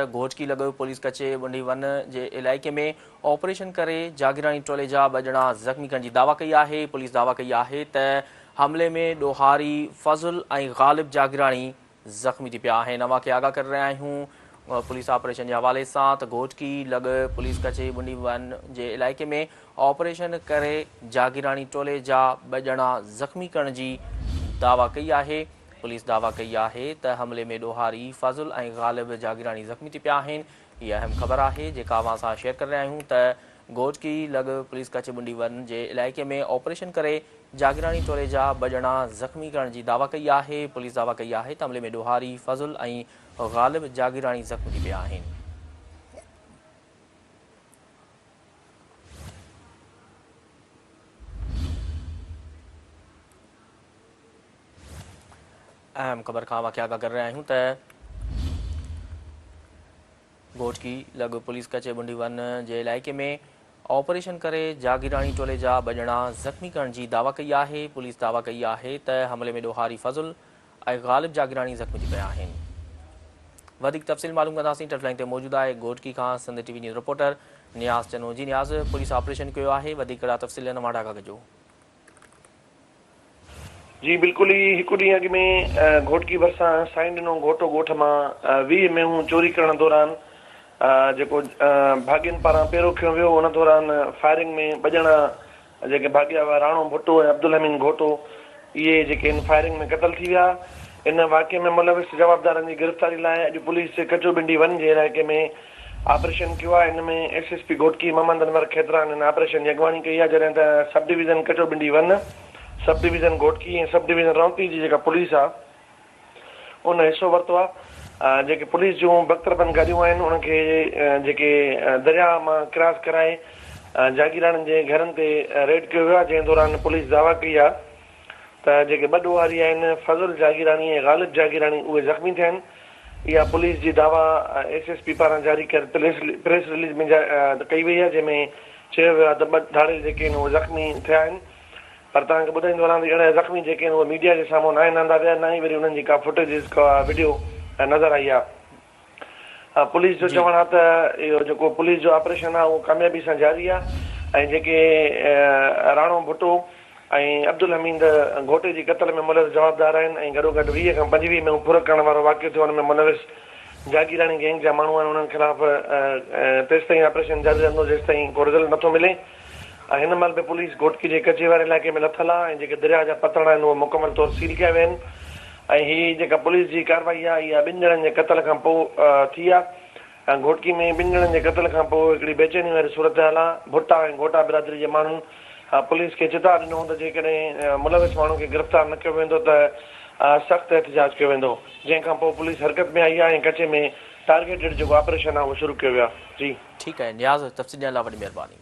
घोटकी लॻो पुलिस कचे बुंडी वन जे इलाइक़े में ऑपरेशन करे जागीरानी टोले जा 2 ॼणा ज़ख़्मी करण जी दावा कई आहे। पुलिस दावा कई आहे त हमले में ॾोहारी फज़ुल ऐं ग़ालिब जागीरानी ज़ख़्मी थी पिया आहिनि। अवां खे आगाह करे रहिया आहियूं पुलिस ऑपरेशन जे हवाले सां त घोटकी लॻ पुलिस कचे बुंडी वन जे इलाइक़े में ऑपरेशन करे जागीरानी टोले जा 2 ॼणा ज़ख़्मी करण जी दावा कई आहे। पुलिस दावा कई आहे त हमले में ॾोहारी फज़ुल ऐं ग़ालिब जागीरानी ज़ख़्मी थी पिया आहिनि। हीअ अहम ख़बर आहे जेका अवां सां शेयर करे रहिया आहियूं त घोटकी लॻ पुलिस कचे बुंडी वन जे इलाइक़े में ऑपरेशन करे जागीरानी टोले जा 2 ॼणा ज़ख़्मी करण जी दावा कई आहे। पुलिस दावा कई आहे त हमले में ॾोहारी फज़ुल ऐं ग़ालिब जागीरानी ज़ख़्मी थी पिया आहिनि। अहम ख़बर खां वाक़िया आगाह कर रहिया आहियूं त घोटकी लॻ पुलिस कचे बुंडी वन जे इलाइक़े में ऑपरेशन करे जागीरानी टोले जा 2 ॼणा ज़ख़्मी करण जी दावा कई आहे। पुलिस दावा कई आहे त हमले में ॾोहारी फज़ुल ऐं ग़ालिब जागीरानी ज़ख़्मी थी पिया आहिनि। वधीक तफ़सील मालूम कंदासीं। टेलीलाइन ते मौजूदु आहे घोटकी खां सिंध टीवी न्यूज़ रिपोर्टर नियाज़ चनो। जी नियाज़, पुलिस ऑपरेशन कयो आहे, वधीक कहिड़ा तफ़सील हिन मां ढाका कजो। जी बिल्कुल ही हिकु ॾींहुं अॻु में घोटकी भरिसां साईं ॾिनो घोटो ॻोठ मां 20 मेहूं चोरी करण दौरान जेको भाॻियुनि पारां पहिरियों खयो वियो, उन दौरान फायरिंग में 2 ॼणा जेके भाॻिया हुआ राणो भुट्टो ऐं अब्दुल हमीद घोटो, इहे जेके इन फायरिंग में क़तल थी विया। इन वाक़े में मुलविस जवाबदारनि जी गिरफ़्तारी लाइ अॼु पुलिस कचो बिंडी वन जे इलाइक़े में ऑपरेशन कियो आहे। इन में एसएसपी घोटकी मोहम्मद अनवर खेतरान इन ऑपरेशन जी अॻुवानी कई आहे, जॾहिं त सब डिवीज़न कचो बिंडी वन, सब डिवीज़न घोटकी ऐं सब डिवीज़न रौंती जी जेका पुलिस आहे उन हिसो वरितो आहे। जेके पुलिस जूं बख़्तरबंद गाॾियूं आहिनि उनखे जेके दरिया मां क्रॉस कराए जागीराननि जे घरनि ते रेड कयो वियो आहे, जंहिं दौरान पुलिस दावा कई आहे त जेके 2 ॾोहारी आहिनि फज़ुल जागीरानी ऐं ग़ालिब जागीरानी उहे ज़ख़्मी थिया आहिनि। इहा पुलिस जी दावा एसएसपी पारां जारी कयल प्रेस रिलीज़ में कई वई आहे, जंहिंमें चयो वियो आहे त 2 धाड़े जेके आहिनि उहे ज़ख़्मी थिया आहिनि। पर तव्हांखे ॿुधाईंदो वञा त अहिड़ा ज़ख़्मी जेके आहिनि उहे मीडिया जे साम्हूं न आंदा विया, न ई वरी उन्हनि जी का फुटेज का वीडियो नज़र आई आहे। पुलिस जो चवणु आहे त इहो जेको पुलिस जो ऑपरेशन आहे उहो कामयाबी सां जारी आहे ऐं जेके राणो भुट्टो ऐं अब्दुल हमीद घोटे जी क़तल में मुलविस जवाबदार आहिनि ऐं गॾोगॾु 20 खां 25 में फुरक करण वारो वाक़ियो थियो, हुन में मुलविस जागीरानी गैंग जा माण्हू आहिनि। उन्हनि ख़िलाफ़ तेसिताईं ऑपरेशन जारी रहंदो जेसिताईं को रिज़ल्ट नथो मिले। हिन महिल बि पुलिस घोटकी जे कचे वारे इलाइक़े में लथल आहे ऐं जेके दरिया जा पतड़ आहिनि उहे मुकमल तौरु सील कया विया आहिनि। ऐं हीअ जेका पुलिस जी कार्रवाई आहे इहा 2 ॼणनि जे क़तल खां पोइ थी आहे। घोटकी में 2 ॼणनि जे क़तल खां पोइ हिकिड़ी बेचैनी वारी सूरत हाल आहे। भुट्टा ऐं घोटा बिरादरी जे माण्हुनि पुलिस खे चिता ॾिनो त जेकॾहिं मुलविस माण्हू खे गिरफ़्तार न कयो वेंदो त सख़्तु एहतिजाज कयो वेंदो, जंहिंखां पोइ पुलिस हरकत में आई आहे ऐं कचे में टारगेटेड जेको ऑपरेशन आहे उहो शुरू कयो वियो आहे। जी ठीकु आहे नियाज़, तफ़सील ॾियण लाइ वॾी महिरबानी।